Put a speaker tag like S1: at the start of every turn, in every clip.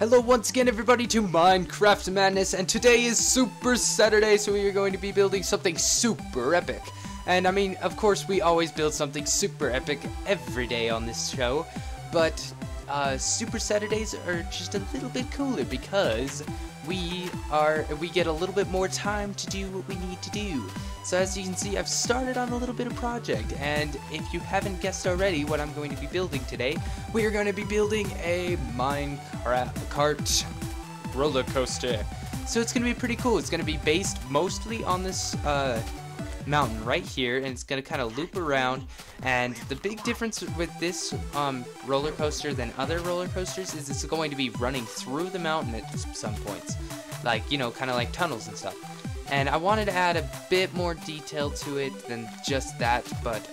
S1: Hello once again everybody to Minecraft Madness, and today is Super Saturday, so we are going to be building something super epic. And I mean, of course we always build something super epic every day on this show, but Super Saturdays are just a little bit cooler because we get a little bit more time to do what we need to do. So as you can see, I've started on a little bit of project, and if you haven't guessed already what I'm going to be building today, we are going to be building a Minecraft roller coaster. So it's going to be pretty cool. It's going to be based mostly on this mountain right here, and it's going to kind of loop around. And the big difference with this roller coaster than other roller coasters is it's going to be running through the mountain at some points, like, you know, kind of like tunnels and stuff. And I wanted to add a bit more detail to it than just that, but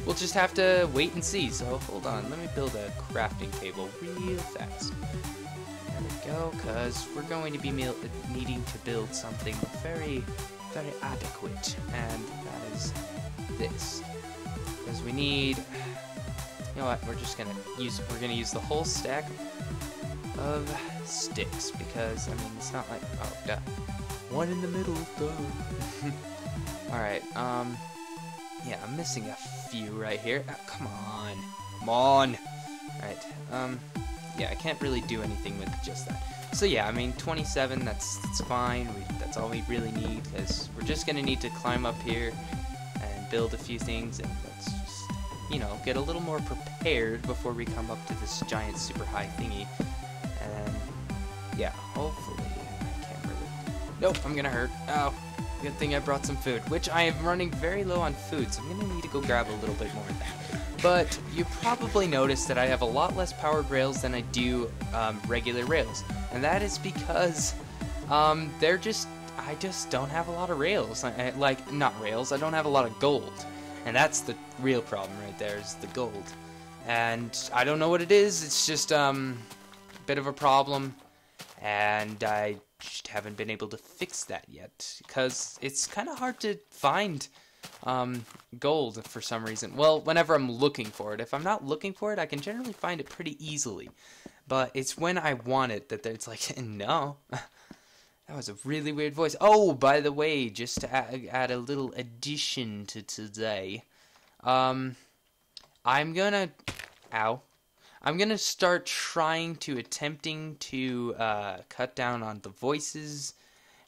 S1: we'll just have to wait and see. So hold on, let me build a crafting table real fast. There we go, because we're going to be needing to build something very, very adequate, and that is this. Because we need, you know what? We're gonna use the whole stack of sticks, because I mean it's not like, oh duh. One in the middle, though. Alright, yeah, I'm missing a few right here. Come on. Come on. Alright, yeah, I can't really do anything with just that. So yeah, I mean, 27, that's fine. That's all we really need, because we're just gonna need to climb up here and build a few things, and let's just, you know, get a little more prepared before we come up to this giant super high thingy. And yeah, hopefully. Nope, I'm gonna hurt. Oh, good thing I brought some food, which I am running very low on food, so I'm gonna need to go grab a little bit more of that. But you probably noticed that I have a lot less powered rails than I do regular rails, and that is because I just don't have a lot of rails. Like, not rails, I don't have a lot of gold, and that's the real problem right there, is the gold. And I don't know what it is. It's just a bit of a problem, and I just haven't been able to fix that yet, because it's kind of hard to find gold for some reason. Well, whenever I'm looking for it. If I'm not looking for it, I can generally find it pretty easily, but it's when I want it that it's like, no. That was a really weird voice. Oh, by the way, just to add a little addition to today, I'm gonna start attempting to cut down on the voices,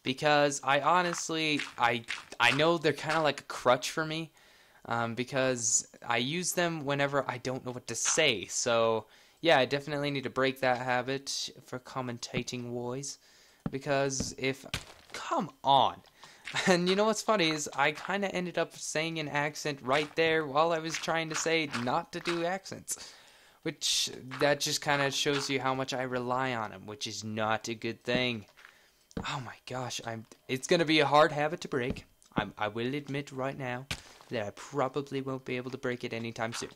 S1: because I honestly, I know they're kind of like a crutch for me, because I use them whenever I don't know what to say. So yeah, I definitely need to break that habit for commentating wise, because come on. And you know what's funny is I kind of ended up saying an accent right there while I was trying to say not to do accents. Which, that just kind of shows you how much I rely on them, which is not a good thing. Oh my gosh, it's going to be a hard habit to break. I will admit right now that I probably won't be able to break it anytime soon.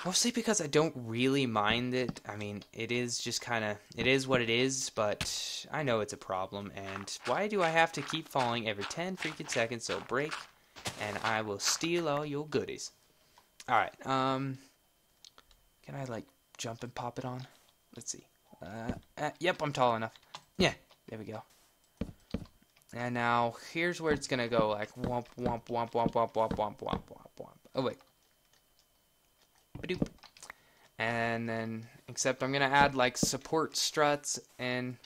S1: Mostly because I don't really mind it. I mean, it is just kind of, it is what it is, but I know it's a problem, and why do I have to keep falling every 10 freaking seconds? So break, and I will steal all your goodies. Alright, can I, like, jump and pop it on? Let's see. Yep, I'm tall enough. Yeah, there we go. And now, here's where it's gonna go, like, womp, womp, womp, womp, womp, womp, womp, womp, womp, womp. Oh, wait. Ba-doop. And then, except I'm gonna add, like, support struts and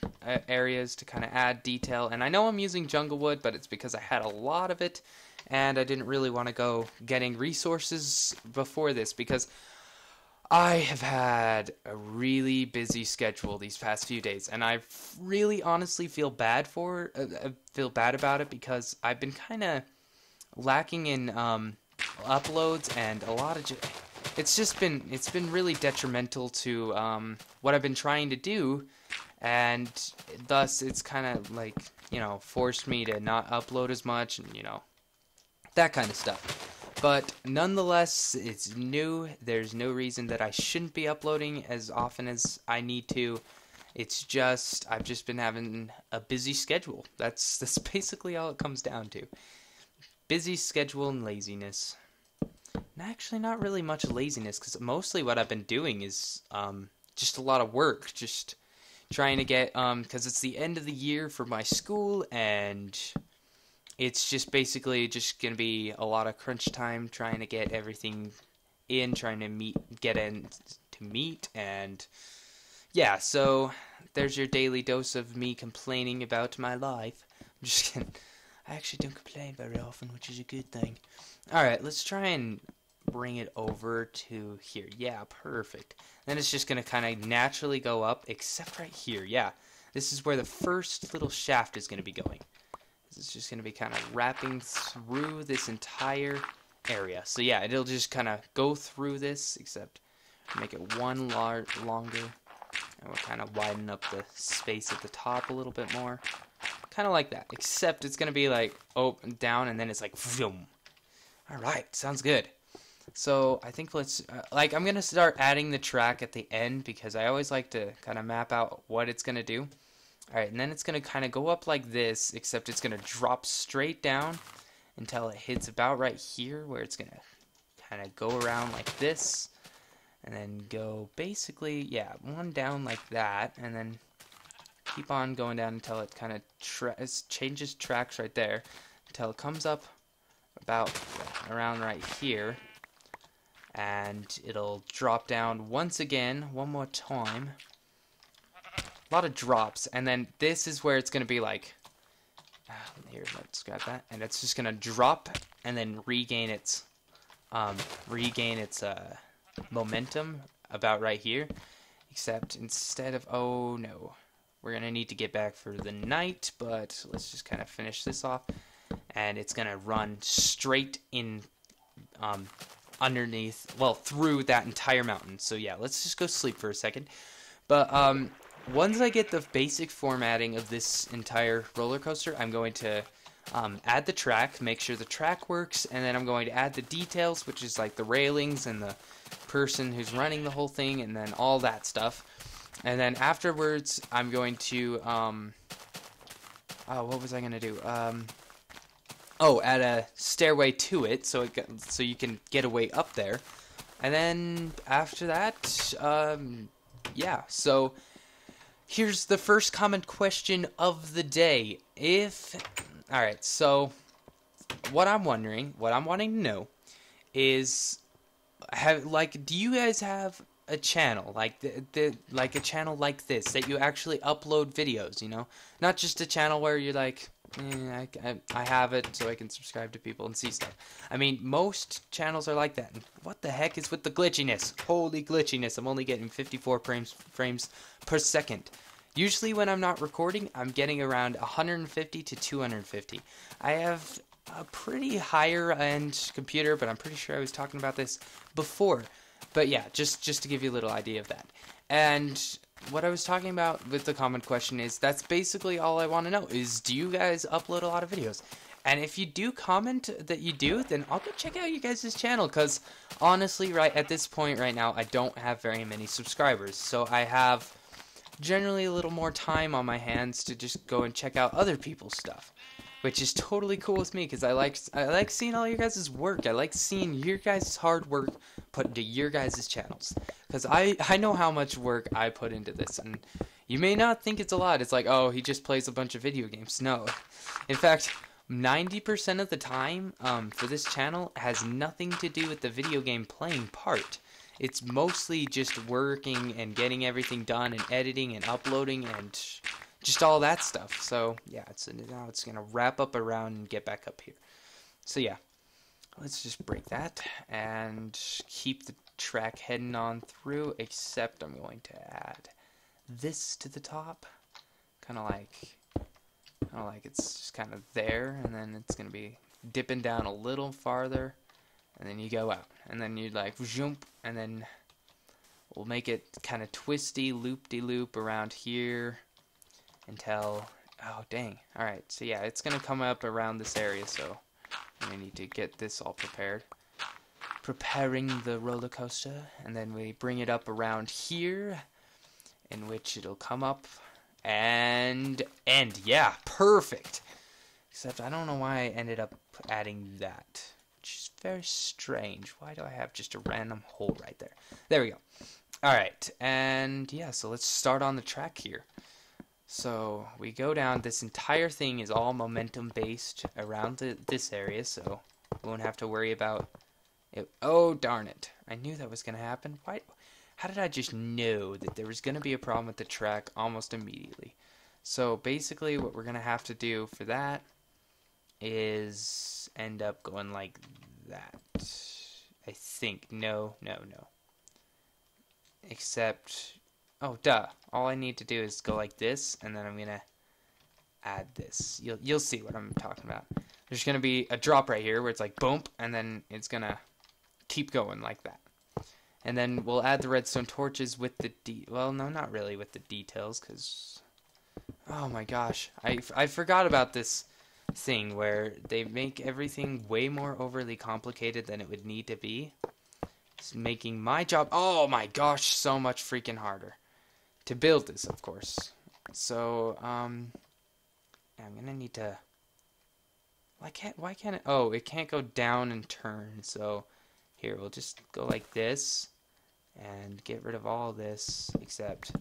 S1: areas to kind of add detail. And I know I'm using jungle wood, but it's because I had a lot of it, and I didn't really want to go getting resources before this, because I have had a really busy schedule these past few days, and I really honestly feel bad about it, because I've been kind of lacking in uploads, and a lot of it's been really detrimental to what I've been trying to do, and thus it's kind of like, you know, forced me to not upload as much, and you know, that kind of stuff. But nonetheless, it's new. There's no reason that I shouldn't be uploading as often as I need to. It's just, I've just been having a busy schedule. That's basically all it comes down to. Busy schedule and laziness. And actually not really much laziness, because mostly what I've been doing is just a lot of work. Just trying to get, because it's the end of the year for my school, and it's just basically just going to be a lot of crunch time trying to get everything in, trying to get in to meet, and yeah, so there's your daily dose of me complaining about my life. I'm just kidding. I actually don't complain very often, which is a good thing. Alright, let's try and bring it over to here. Yeah, perfect. Then it's just going to kind of naturally go up, except right here. Yeah, this is where the first little shaft is going to be going. This is just going to be kind of wrapping through this entire area. So yeah, it'll just kind of go through this, except make it one longer. And we'll kind of widen up the space at the top a little bit more. Kind of like that, except it's going to be like down, and then it's like vroom. Alright, sounds good. So I think let's, I'm going to start adding the track at the end, because I always like to kind of map out what it's going to do. Alright, and then it's going to kind of go up like this, except it's going to drop straight down until it hits about right here, where it's going to kind of go around like this, and then go basically, yeah, one down like that, and then keep on going down until it kind of changes tracks right there, until it comes up about around right here, and it'll drop down once again, one more time. A lot of drops, and then this is where it's going to be like, here, let's grab that, and it's just going to drop and then regain its momentum about right here, except instead of, oh no, we're going to need to get back for the night, but let's just kind of finish this off, and it's going to run straight in underneath, well, through that entire mountain. So yeah, let's just go sleep for a second. But once I get the basic formatting of this entire roller coaster, I'm going to add the track, make sure the track works, and then I'm going to add the details, which is like the railings and the person who's running the whole thing, and then all that stuff. And then afterwards, I'm going to, what was I going to do? Add a stairway to it, so you can get a way up there. And then after that, yeah, so here's the first comment question of the day. Alright, so what I'm wanting to know is, do you guys have a channel like a channel like this that you actually upload videos, you know, not just a channel where you're like, I have it so I can subscribe to people and see stuff. I mean, most channels are like that. And what the heck is with the glitchiness? Holy glitchiness! I'm only getting 54 frames per second. Usually when I'm not recording, I'm getting around 150 to 250. I have a pretty higher end computer, but I'm pretty sure I was talking about this before. But yeah, just to give you a little idea of that. And what I was talking about with the comment question is, that's basically all I want to know, is do you guys upload a lot of videos? And if you do comment that you do, then I'll go check out you guys' channel, because honestly, right at this point right now, I don't have very many subscribers. So I have generally a little more time on my hands to just go and check out other people's stuff, which is totally cool with me, because I like seeing all your guys' work. I like seeing your guys' hard work put into your guys' channels, because I know how much work I put into this, and you may not think it's a lot. It's like, oh, he just plays a bunch of video games. No, in fact, 90% of the time for this channel has nothing to do with the video game playing part. It's mostly just working and getting everything done and editing and uploading and just all that stuff. So yeah, now it's gonna wrap up around and get back up here. So yeah, let's just break that and keep the track heading on through, except I'm going to add this to the top, kind of like it's just kind of there, and then it's gonna be dipping down a little farther, and then you go out, and then you like jump, and then we'll make it kind of twisty, loop-de-loop around here until, oh dang, alright, so yeah, it's gonna come up around this area, so I need to get this all preparing the roller coaster, and then we bring it up around here, in which it'll come up and end. Yeah, perfect. Except I don't know why I ended up adding that, which is very strange. Why do I have just a random hole right there? There we go. Alright, and yeah, so let's start on the track here. So we go down, this entire thing is all momentum based around this area, so we won't have to worry about it. Oh, darn it. I knew that was going to happen. Why? How did I just know that there was going to be a problem with the track almost immediately? So basically what we're going to have to do for that is end up going like that. I think. No. Except, oh, duh. All I need to do is go like this, and then I'm going to add this. You'll see what I'm talking about. There's going to be a drop right here where it's like boom, and then it's going to keep going like that. And then we'll add the redstone torches with the well, no, not really with the details, because, oh my gosh, I forgot about this thing where they make everything way more overly complicated than it would need to be. It's making my job, oh my gosh, so much freaking harder to build this, of course. So, I'm gonna need to, why can't it, oh, it can't go down and turn, so here, we'll just go like this, and get rid of all this, except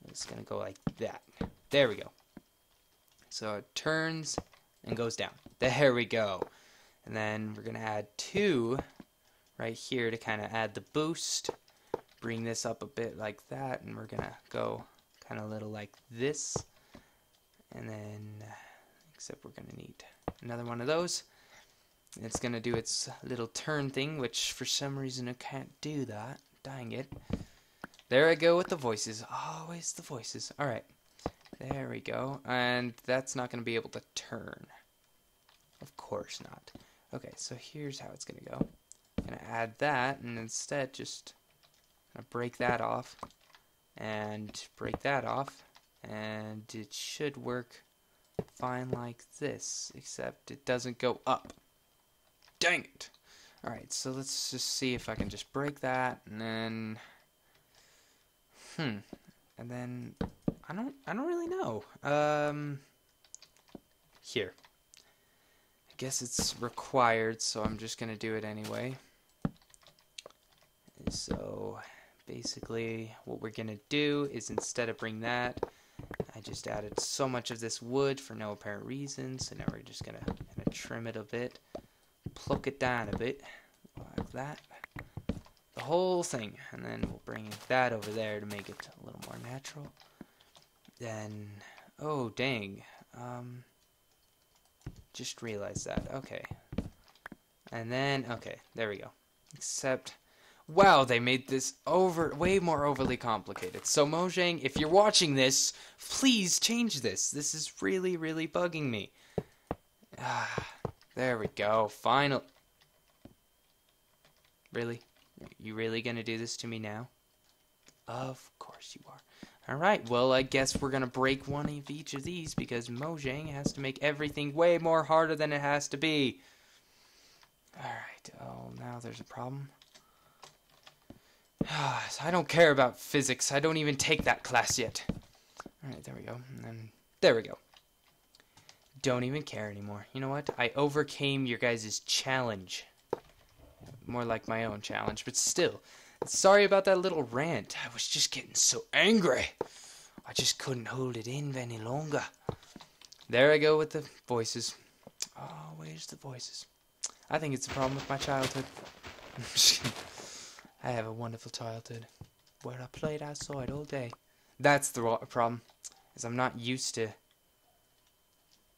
S1: it's going to go like that. There we go. So it turns and goes down. There we go. And then we're going to add 2 right here to kind of add the boost. Bring this up a bit like that, and we're going to go kind of a little like this. And then, except we're going to need another one of those. It's going to do its little turn thing, which for some reason it can't do that. Dang it. There I go with the voices. Always the voices. Alright. There we go. And that's not going to be able to turn. Of course not. Okay, so here's how it's going to go. I'm going to add that, and instead just break that off. And break that off. And it should work fine like this, except it doesn't go up. Dang it! Alright, so let's just see if I can just break that, and then and then I don't really know. Here. I guess it's required, so I'm just gonna do it anyway. So basically what we're gonna do is, instead of bring that, I just added so much of this wood for no apparent reason, so now we're just gonna trim it a bit. Pluck it down a bit, like that. The whole thing. And then we'll bring that over there to make it a little more natural. Then, oh dang. Just realized that. Okay. And then, okay, there we go. Except, wow, they made this way more overly complicated. So Mojang, if you're watching this, please change this. This is really, really bugging me. There we go. Final. Really? You really gonna do this to me now? Of course you are. Alright, well, I guess we're gonna break one of each of these, because Mojang has to make everything way more harder than it has to be. Alright, oh, now there's a problem. I don't care about physics. I don't even take that class yet. Alright, there we go. And then, there we go. Don't even care anymore. You know what? I overcame your guys' challenge. More like my own challenge, but still. Sorry about that little rant. I was just getting so angry. I just couldn't hold it in any longer. There I go with the voices. Always the voices. I think it's a problem with my childhood. I'm just kidding. I have a wonderful childhood where I played outside all day. That's the problem, is I'm not used to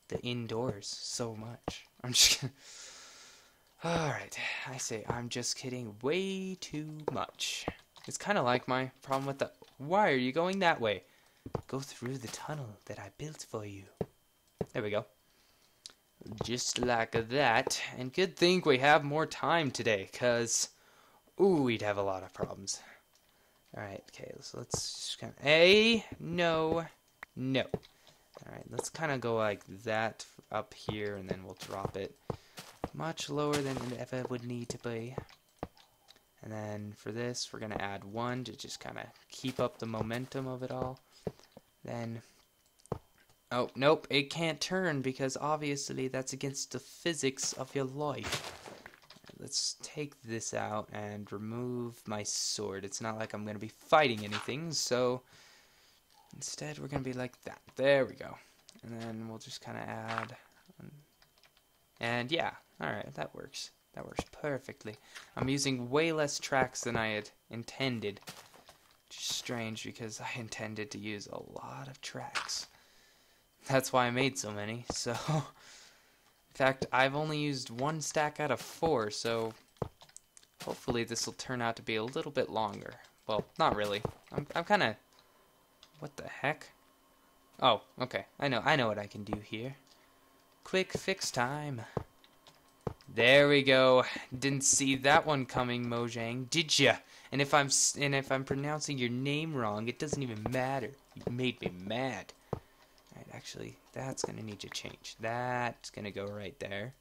S1: the indoors so much. I'm just kidding. Alright, I say I'm just kidding way too much. It's kind of like my problem with the... Why are you going that way? Go through the tunnel that I built for you. There we go. Just like that. And good thing we have more time today, because... Ooh, we'd have a lot of problems. Alright, okay, so let's just kind of... No. Alright, let's kind of go like that up here, and then we'll drop it much lower than it ever would need to be. And then for this, we're going to add 1 to just kind of keep up the momentum of it all. Then, oh, nope, it can't turn, because obviously that's against the physics of your life. let's take this out and remove my sword. It's not like I'm going to be fighting anything, so instead we're going to be like that. There we go. And then we'll just kind of add, and yeah, alright, that works. That works perfectly. I'm using way less tracks than I had intended. Which is strange because I intended to use a lot of tracks. That's why I made so many. So, in fact, I've only used 1 stack out of 4, so hopefully this will turn out to be a little bit longer. Well, not really. I'm kind of... What the heck? Oh, okay. I know what I can do here. Quick fix time. There we go. Didn't see that one coming, Mojang, did ya? And if I'm pronouncing your name wrong, it doesn't even matter. You made me mad. Alright, actually, that's gonna need to change. That's gonna go right there.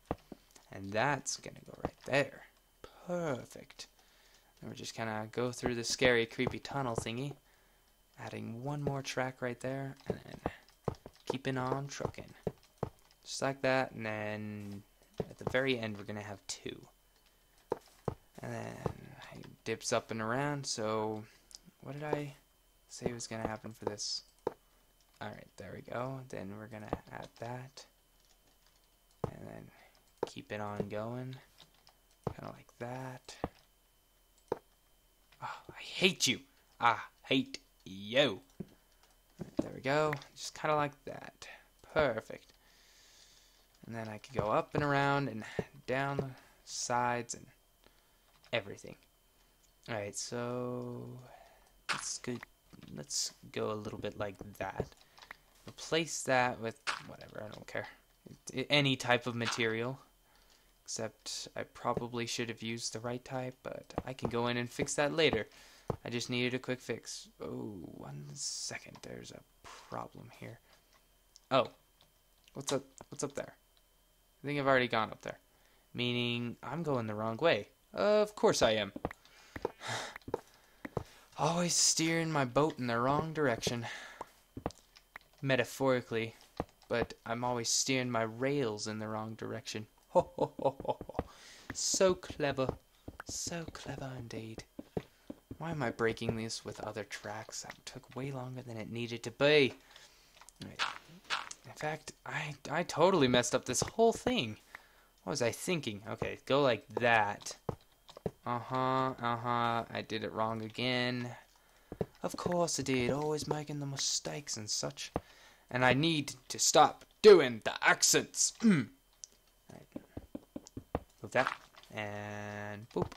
S1: And that's gonna go right there. Perfect. And we're just kinda go through the scary, creepy tunnel thingy. Adding 1 more track right there, and then keeping on trucking. Just like that, and then at the very end we're gonna have 2. And then it dips up and around, so what did I say was gonna happen for this? Alright, there we go. Then we're gonna add that. And then keep it on going. Kinda like that. Oh, I hate you! I hate you! Right, there we go. Just kinda like that. Perfect. And then I could go up and around and down the sides and everything. Alright, so let's go a little bit like that. Replace that with whatever, I don't care. Any type of material. Except I probably should have used the right type, but I can go in and fix that later. I just needed a quick fix. Oh, 1 second. There's a problem here. Oh. What's up there? I think I've already gone up there. Meaning I'm going the wrong way. Of course I am. Always steering my boat in the wrong direction. Metaphorically, but I'm always steering my rails in the wrong direction. Ho ho ho ho ho. So clever. So clever indeed. Why am I breaking this with other tracks? That took way longer than it needed to be. Right. In fact, I totally messed up this whole thing. What was I thinking? Okay, go like that. I did it wrong again. Of course I did. Always making the mistakes and such. And I need to stop doing the accents. Right. Move that. And boop.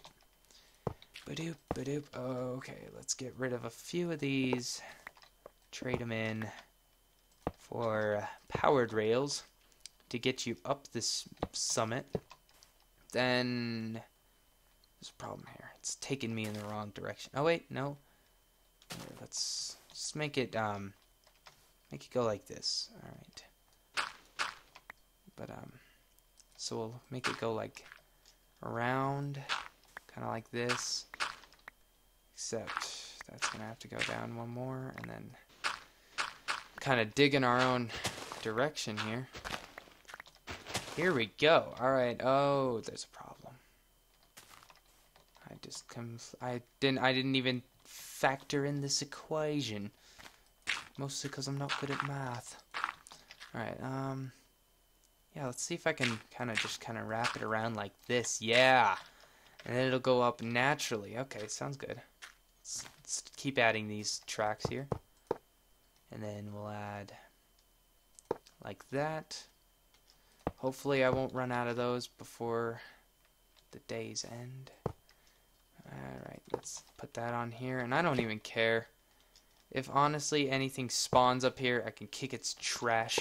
S1: Badoop, badoop. Okay, let's get rid of a few of these. Trade them in for powered rails to get you up this summit. Then there's a problem here. It's taking me in the wrong direction. Oh wait, no. Here, let's just make it go like this. All right. But so we'll make it go like around, kind of like this. Except that's gonna have to go down 1 more, and then kind of dig in our own direction here. Here we go. All right. Oh, there's a problem. I didn't even factor in this equation. Mostly because I'm not good at math. All right. Yeah. Let's see if I can kind of wrap it around like this. Yeah. And then it'll go up naturally. Okay. Sounds good. Let's keep adding these tracks here. And then we'll add like that. Hopefully I won't run out of those before the day's end. Alright, let's put that on here. And I don't even care. If honestly anything spawns up here, I can kick its trash.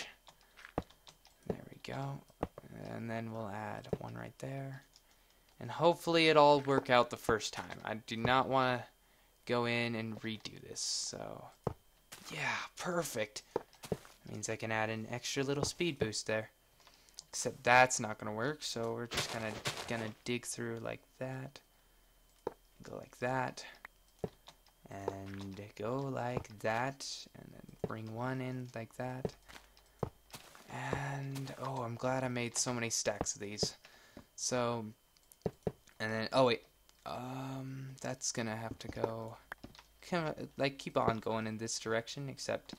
S1: There we go. And then we'll add 1 right there. And hopefully it'll all work out the first time. I do not want to go in and redo this. So, yeah, perfect. That means I can add an extra little speed boost there. Except that's not going to work, so we're just kind of going to dig through like that. Go like that. And go like that. And then bring 1 in like that. And, oh, I'm glad I made so many stacks of these. So, And then, oh wait, that's gonna have to go, kind of, like, keep on going in this direction, except,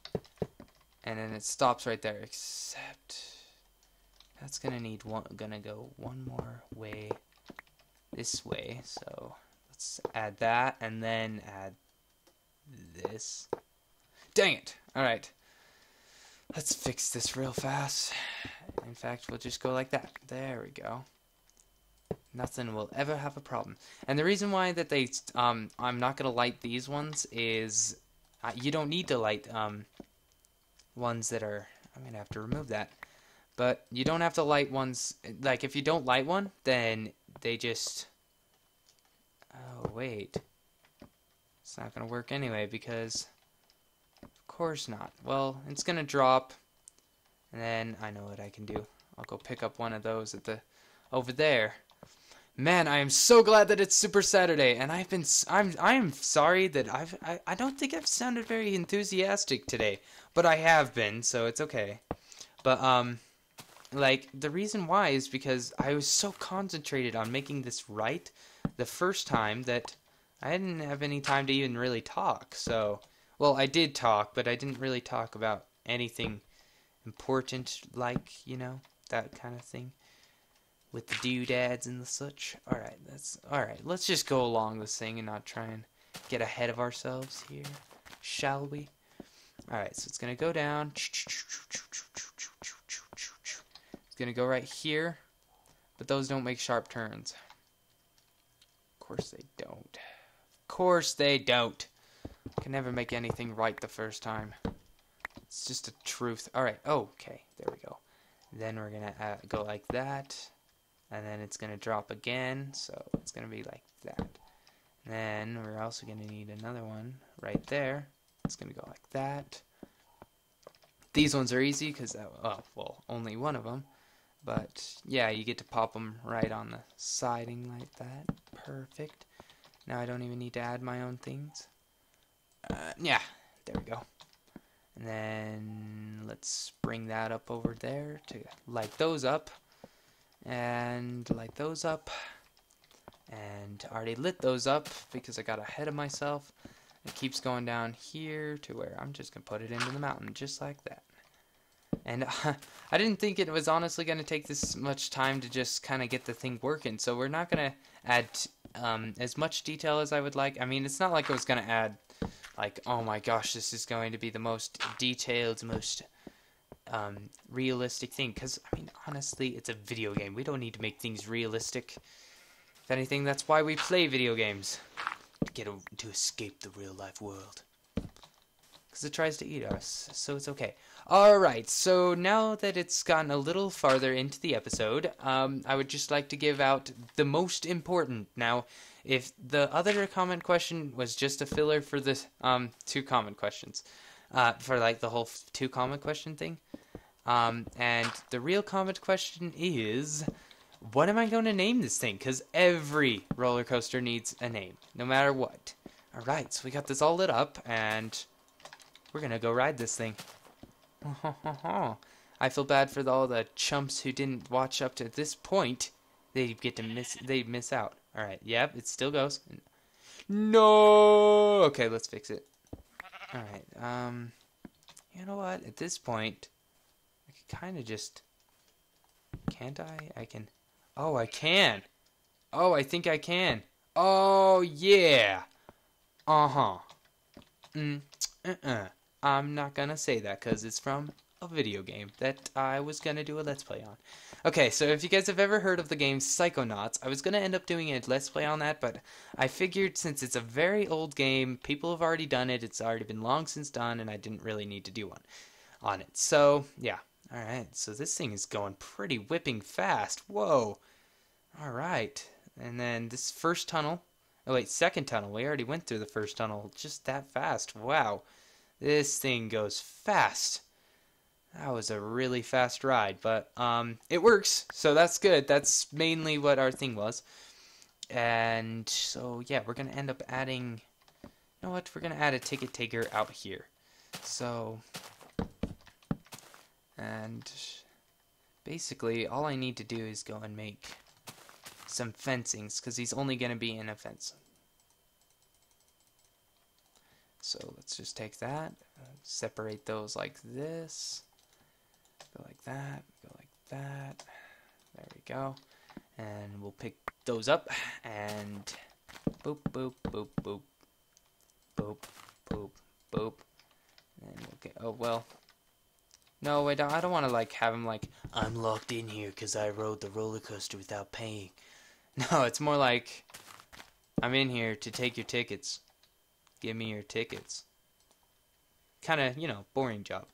S1: and then it stops right there, except, that's gonna go one more way, this way, so, let's add that, and then add this. Dang it! Alright. Let's fix this real fast. In fact, we'll just go like that. There we go. Nothing will ever have a problem. And the reason why that I'm not going to light these ones is you don't need to light ones that are, I'm going to have to remove that. But you don't have to light ones, like if you don't light one, then they just, oh wait. It's not going to work anyway because, of course not. Well, it's going to drop, and then I know what I can do. I'll go pick up one of those at the, over there. Man, I am so glad that it's Super Saturday, and I am sorry that I don't think I've sounded very enthusiastic today, but I have been, so it's okay. But like the reason why is because I was so concentrated on making this right the first time that I didn't have any time to even really talk. So, well, I did talk, but I didn't really talk about anything important, like, you know, that kind of thing. With the doodads and the such. Alright, let's just go along this thing and not try and get ahead of ourselves here, shall we? Alright, so it's gonna go down. It's gonna go right here, but those don't make sharp turns. Of course they don't. Of course they don't. Can never make anything right the first time. It's just a truth. Alright, okay, there we go. Then we're gonna go like that. And then it's going to drop again, so it's going to be like that. And then we're also going to need another one right there. It's going to go like that. These ones are easy because, oh, well, only one of them. But, yeah, you get to pop them right on the siding like that. Perfect. Now I don't even need to add my own things. Yeah, there we go. And then let's bring that up over there to light those up. And light those up, and already lit those up because I got ahead of myself. It keeps going down here to where I'm just gonna put it into the mountain just like that. And I didn't think it was honestly gonna take this much time to just kind of get the thing working, so we're not gonna add as much detail as I would like. I mean, it's not like I was gonna add like, oh my gosh, this is going to be the most detailed, most realistic thing, because I mean, honestly, it's a video game. We don't need to make things realistic. If anything, that's why we play video games, to escape the real life world, because it tries to eat us, so it's okay. Alright, so now that it's gotten a little farther into the episode, I would just like to give out the most important. Now, if the other comment question was just a filler for the 2 comment questions, for like the whole 2 comment question thing, and the real comment question is, what am I going to name this thing? Because every roller coaster needs a name, no matter what. Alright, so we got this all lit up, and we're going to go ride this thing. I feel bad for all the chumps who didn't watch up to this point. They'd miss out. Alright, yep, it still goes. No! Okay, let's fix it. Alright, you know what? At this point, I can kind of just... Can't I? I can... Oh, I can! Oh, I think I can. Oh, yeah! Uh-huh. I'm not gonna say that, because it's from a video game that I was gonna do a Let's Play on. Okay, so if you guys have ever heard of the game Psychonauts, I was gonna end up doing a Let's Play on that, but I figured since it's a very old game, people have already done it, it's already been long since done, and I didn't really need to do one on it. So, yeah. Alright, so this thing is going pretty whipping fast. Whoa! Alright. And then this first tunnel... Oh wait, second tunnel. We already went through the first tunnel just that fast. Wow. This thing goes fast. That was a really fast ride, but it works, so that's good. That's mainly what our thing was. And so, yeah, we're going to end up adding... You know what? We're going to add a ticket taker out here. So... And basically, all I need to do is go and make some fencings, because he's only going to be in a fence. So let's just take that, separate those like this, go like that, go like that, there we go, and we'll pick those up, and boop, boop, boop, boop, boop, boop, boop, and we'll get, oh, well, no, I don't want to, like, have him, like, I'm locked in here because I rode the roller coaster without paying. No, it's more like, I'm in here to take your tickets. Give me your tickets. Kind of, you know, boring job.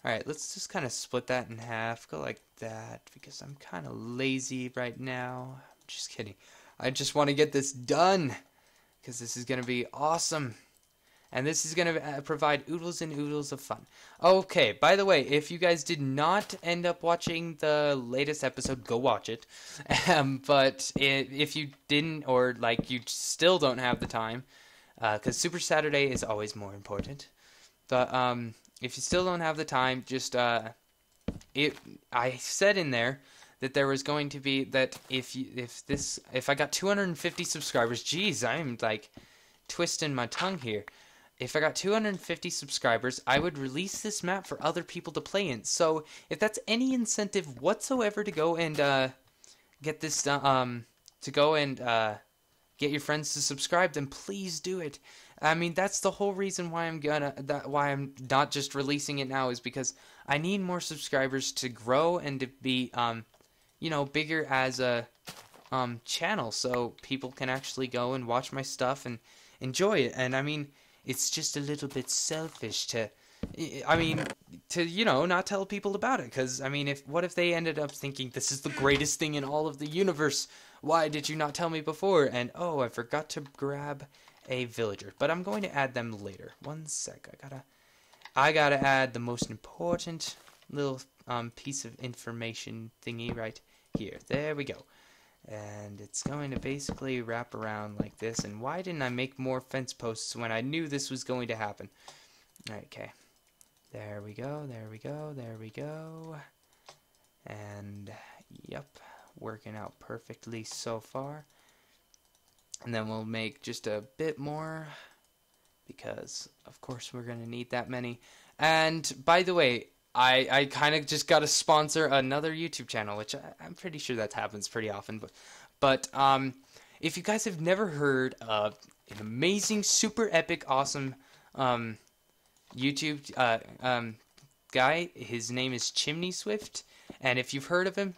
S1: Alright, let's just kind of split that in half. Go like that, because I'm kind of lazy right now. I'm just kidding. I just want to get this done, because this is going to be awesome. And this is going to provide oodles and oodles of fun. Okay, by the way, if you guys did not end up watching the latest episode, go watch it. But if you didn't, or like you still don't have the time, because Super Saturday is always more important. But if you still don't have the time, just I said in there that there was going to be that if I got 250 subscribers, geez, I'm like twisting my tongue here. If I got 250 subscribers, I would release this map for other people to play in. So if that's any incentive whatsoever to go and get this to go and get your friends to subscribe, then please do it. I mean, that's the whole reason why why I'm not just releasing it now, is because I need more subscribers to grow and to be you know, bigger as a channel, so people can actually go and watch my stuff and enjoy it. And I mean, it's just a little bit selfish to you know, not tell people about it, because I mean, what if they ended up thinking this is the greatest thing in all of the universe? Why did you not tell me before? And oh, I forgot to grab a villager, but I'm going to add them later. One sec, I gotta add the most important little piece of information thingy right here. There we go. And it's going to basically wrap around like this. And why didn't I make more fence posts when I knew this was going to happen? Okay. There we go, there we go, there we go. And, yep, working out perfectly so far. And then we'll make just a bit more, because, of course, we're going to need that many. And, by the way, I kind of just got to sponsor another YouTube channel, which I'm pretty sure that happens pretty often. But if you guys have never heard of an amazing, super epic, awesome YouTube guy, his name is Chimney Swift, and if you've heard of him,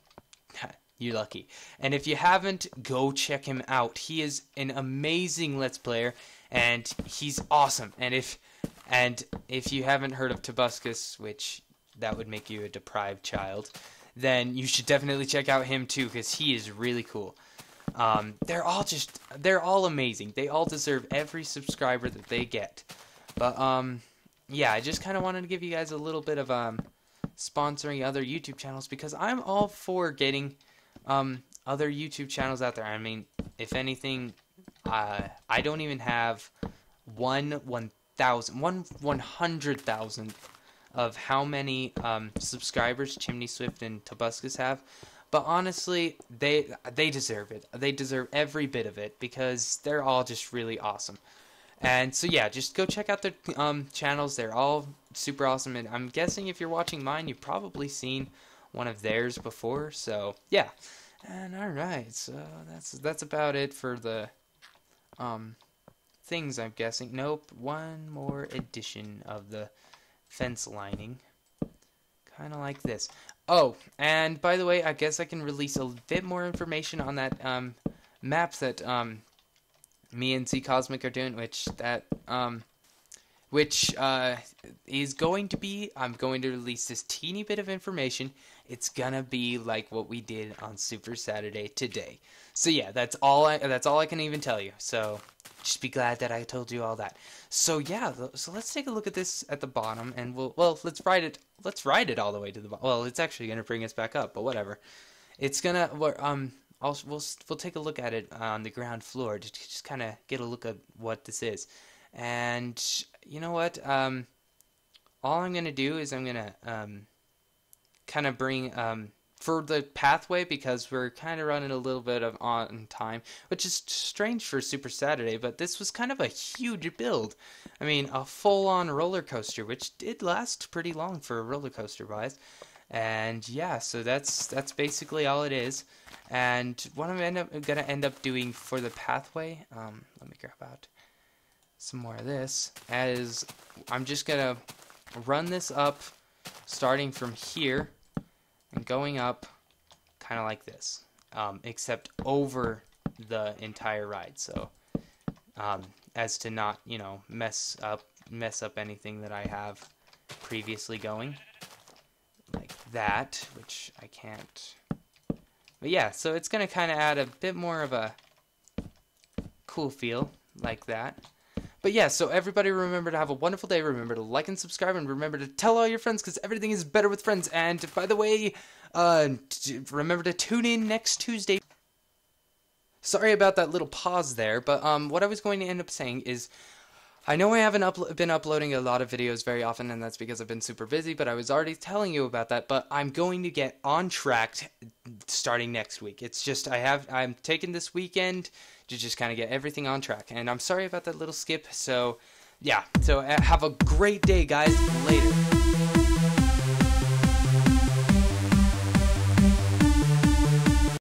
S1: you're lucky. And if you haven't, go check him out. He is an amazing Let's Player, and he's awesome. And if you haven't heard of Tobuscus, which that would make you a deprived child, then you should definitely check out him too, because he is really cool. They're all amazing. They all deserve every subscriber that they get. But yeah, I just kind of wanted to give you guys a little bit of sponsoring other YouTube channels, because I'm all for getting other YouTube channels out there. I mean, if anything, I don't even have 100,000 of how many subscribers Chimney Swift and Tobuscus have. But honestly, they deserve it. They deserve every bit of it, because they're all just really awesome. And so yeah, just go check out their channels. They're all super awesome. And I'm guessing if you're watching mine, you've probably seen one of theirs before. So yeah. And alright, so that's about it for the things, I'm guessing. Nope, one more edition of the fence lining. Kind of like this. Oh, and by the way, I guess I can release a bit more information on that map that me and Z Cosmic are doing, which is going to be, I'm going to release this teeny bit of information. It's gonna be like what we did on Super Saturday today. So yeah, that's all I can even tell you. So just be glad that I told you all that. So yeah, so let's take a look at this at the bottom, and let's ride it all the way to the bottom. Well, it's actually gonna bring us back up, but whatever. It's gonna we'll take a look at it on the ground floor to just kind of get a look at what this is. And you know what? All I'm gonna do is I'm gonna kind of bring for the pathway because we're kind of running a little bit of on time, which is strange for Super Saturday, but this was kind of a huge build. I mean, a full-on roller coaster, which did last pretty long for a roller coaster wise. And yeah, so that's basically all it is. And what I'm gonna end up doing for the pathway, let me grab out some more of this, as I'm just gonna run this up starting from here and going up kind of like this, except over the entire ride, so as to not, you know, mess up anything that I have previously going, like that, which I can't. But yeah, so it's gonna kind of add a bit more of a cool feel like that. But yeah, so everybody remember to have a wonderful day. Remember to like and subscribe, and remember to tell all your friends, because everything is better with friends. And by the way, remember to tune in next Tuesday. Sorry about that little pause there, but what I was going to end up saying is, I know I haven't been uploading a lot of videos very often, and that's because I've been super busy, but I was already telling you about that, but I'm going to get on track starting next week. It's just, I'm taking this weekend to just kind of get everything on track, and I'm sorry about that little skip, so yeah, so have a great day, guys. Later.